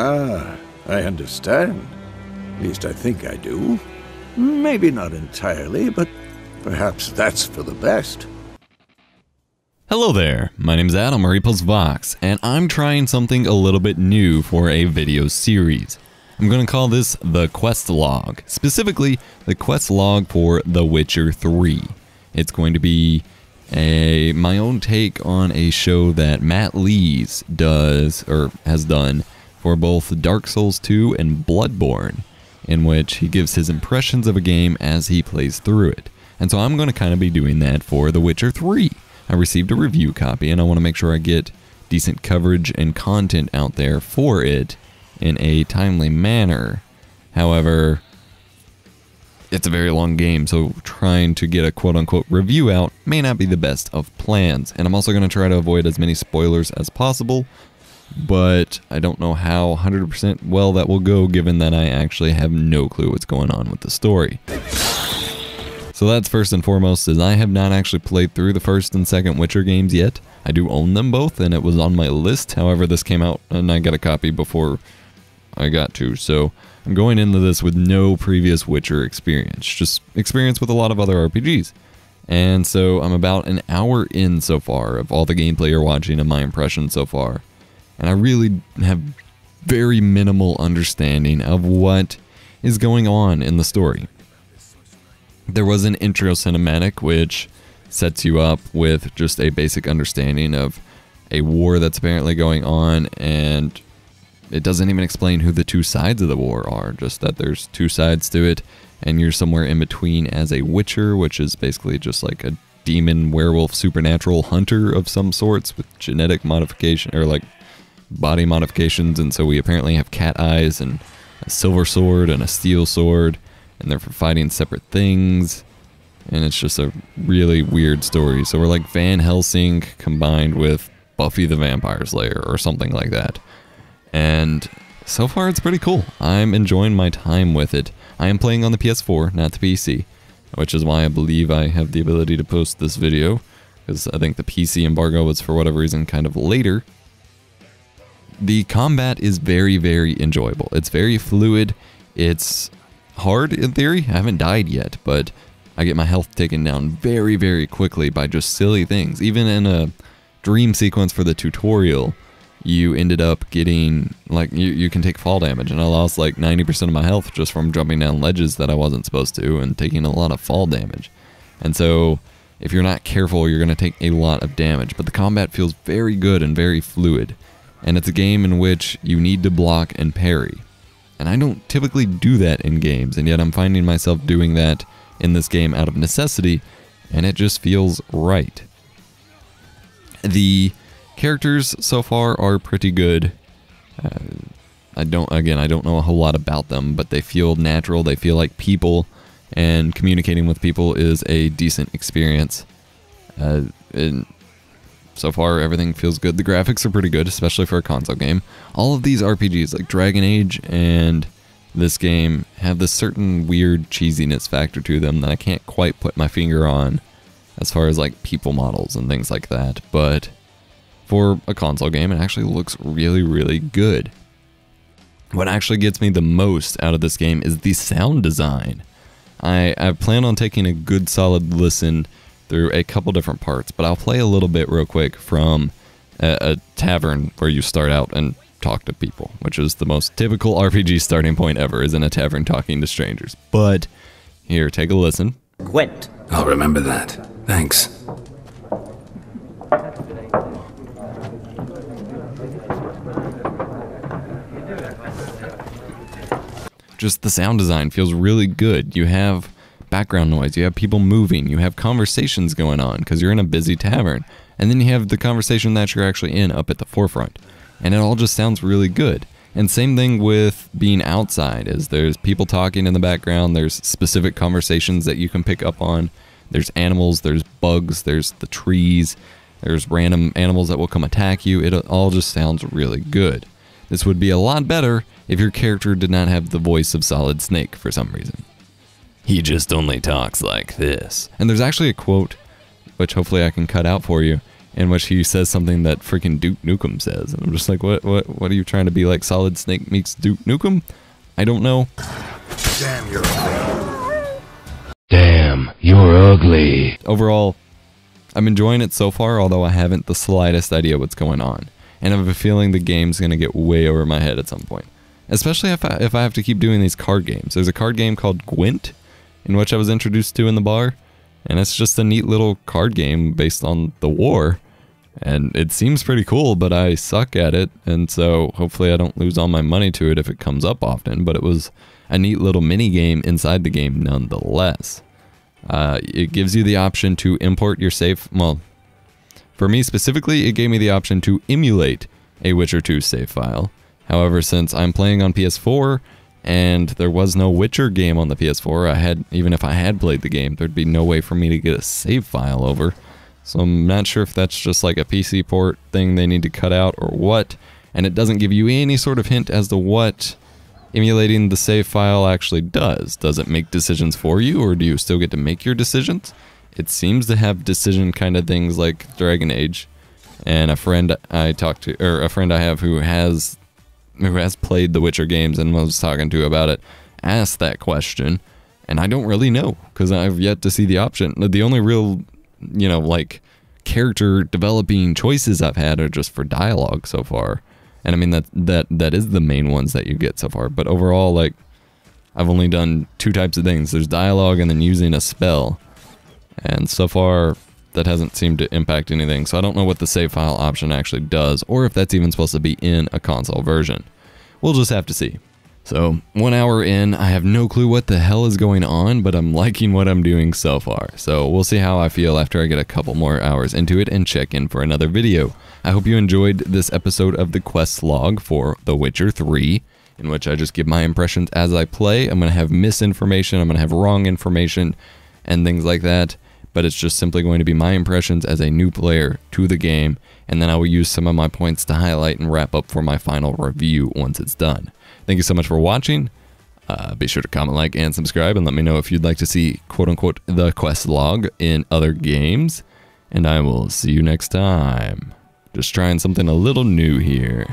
Ah, I understand. At least I think I do. Maybe not entirely, but perhaps that's for the best. Hello there, my name's Adam +Vox, and I'm trying something a little bit new for a video series. I'm going to call this the Quest Log, specifically the Quest Log for The Witcher 3. It's going to be my own take on a show that Matt Lees has done for both Dark Souls 2 and Bloodborne, in which he gives his impressions of a game as he plays through it. And so I'm going to kind of be doing that for The Witcher 3. I received a review copy and I want to make sure I get decent coverage and content out there for it in a timely manner. However, it's a very long game, so trying to get a quote-unquote review out may not be the best of plans. And I'm also going to try to avoid as many spoilers as possible, but I don't know how 100% well that will go, given that I actually have no clue what's going on with the story. So that's first and foremost, is I have not actually played through the first and second Witcher games yet. I do own them both, and it was on my list. However, this came out, and I got a copy before I got to, so I'm going into this with no previous Witcher experience, just experience with a lot of other RPGs. And so I'm about an hour in so far of all the gameplay you're watching and my impressions so far. And I really have very minimal understanding of what is going on in the story. There was an intro cinematic which sets you up with just a basic understanding of a war that's apparently going on, and it doesn't even explain who the two sides of the war are, just that there's two sides to it, and you're somewhere in between as a witcher, which is basically just like a demon, werewolf, supernatural hunter of some sorts with genetic modification, or like body modifications, and so we apparently have cat eyes and a silver sword and a steel sword, and they're for fighting separate things, and it's just a really weird story. So we're like Van Helsing combined with Buffy the Vampire Slayer or something like that. And so far it's pretty cool. I'm enjoying my time with it. I am playing on the PS4, not the PC, which is why I believe I have the ability to post this video, because I think the PC embargo was for whatever reason kind of later. The combat is very, very enjoyable. It's very fluid. It's hard in theory. I haven't died yet, but I get my health taken down very, very quickly by just silly things. Even in a dream sequence for the tutorial, you ended up getting, like, you can take fall damage, and I lost like 90% of my health just from jumping down ledges that I wasn't supposed to and taking a lot of fall damage. And so if you're not careful, you're going to take a lot of damage, but the combat feels very good and very fluid. And it's a game in which you need to block and parry. And I don't typically do that in games, and yet I'm finding myself doing that in this game out of necessity, and it just feels right. The characters so far are pretty good. I don't know a whole lot about them, but they feel natural, they feel like people, and communicating with people is a decent experience. And so far, everything feels good. The graphics are pretty good, especially for a console game. All of these RPGs, like Dragon Age and this game, have this certain weird cheesiness factor to them that I can't quite put my finger on as far as like people models and things like that. But for a console game, it actually looks really, really good. What actually gets me the most out of this game is the sound design. I plan on taking a good solid listen through a couple different parts, but I'll play a little bit real quick from a tavern where you start out and talk to people, which is the most typical RPG starting point ever, is in a tavern talking to strangers. But here, take a listen. Gwent. I'll remember that. Thanks. Just the sound design feels really good. You have background noise, you have people moving, you have conversations going on because you're in a busy tavern, and then you have the conversation that you're actually in up at the forefront, and it all just sounds really good. And same thing with being outside, is there's people talking in the background, there's specific conversations that you can pick up on, there's animals, there's bugs, there's the trees, there's random animals that will come attack you. It all just sounds really good. This would be a lot better if your character did not have the voice of Solid Snake for some reason. He just only talks like this. And there's actually a quote, which hopefully I can cut out for you, in which he says something that freaking Duke Nukem says. And I'm just like, what are you trying to be like? Solid Snake meets Duke Nukem? I don't know. Damn, you're ugly. Damn, you're ugly. Overall, I'm enjoying it so far, although I haven't the slightest idea what's going on. And I have a feeling the game's going to get way over my head at some point. Especially if I have to keep doing these card games. There's a card game called Gwent, in which I was introduced to in the bar. And it's just a neat little card game based on the war. And it seems pretty cool, but I suck at it. And so hopefully I don't lose all my money to it if it comes up often. But it was a neat little mini game inside the game nonetheless. It gives you the option to import your save. Well, for me specifically, it gave me the option to emulate a Witcher 2 save file. However, since I'm playing on PS4 and there was no Witcher game on the PS4, even if I had played the game, there'd be no way for me to get a save file over. So I'm not sure if that's just like a PC port thing they need to cut out or what. And it doesn't give you any sort of hint as to what emulating the save file actually does. Does it make decisions for you, or do you still get to make your decisions? It seems to have decision kind of things like Dragon Age. And a friend I talked to, or a friend I have who has played the Witcher games and was talking to about it, asked that question, and I don't really know, because I've yet to see the option. The only real, like, character developing choices I've had are just for dialogue so far. And I mean, that is the main ones that you get so far, but overall, like, I've only done two types of things. There's dialogue and then using a spell, and so far that hasn't seemed to impact anything, so I don't know what the save file option actually does, or if that's even supposed to be in a console version. We'll just have to see. So, 1 hour in, I have no clue what the hell is going on, but I'm liking what I'm doing so far. So we'll see how I feel after I get a couple more hours into it and check in for another video. I hope you enjoyed this episode of the quest log for The Witcher 3, in which I just give my impressions as I play. I'm going to have misinformation, I'm going to have wrong information, and things like that. But it's just simply going to be my impressions as a new player to the game, and then I will use some of my points to highlight and wrap up for my final review once it's done. Thank you so much for watching. Be sure to comment, like, and subscribe, and let me know if you'd like to see quote-unquote the quest log in other games, and I will see you next time. Just trying something a little new here.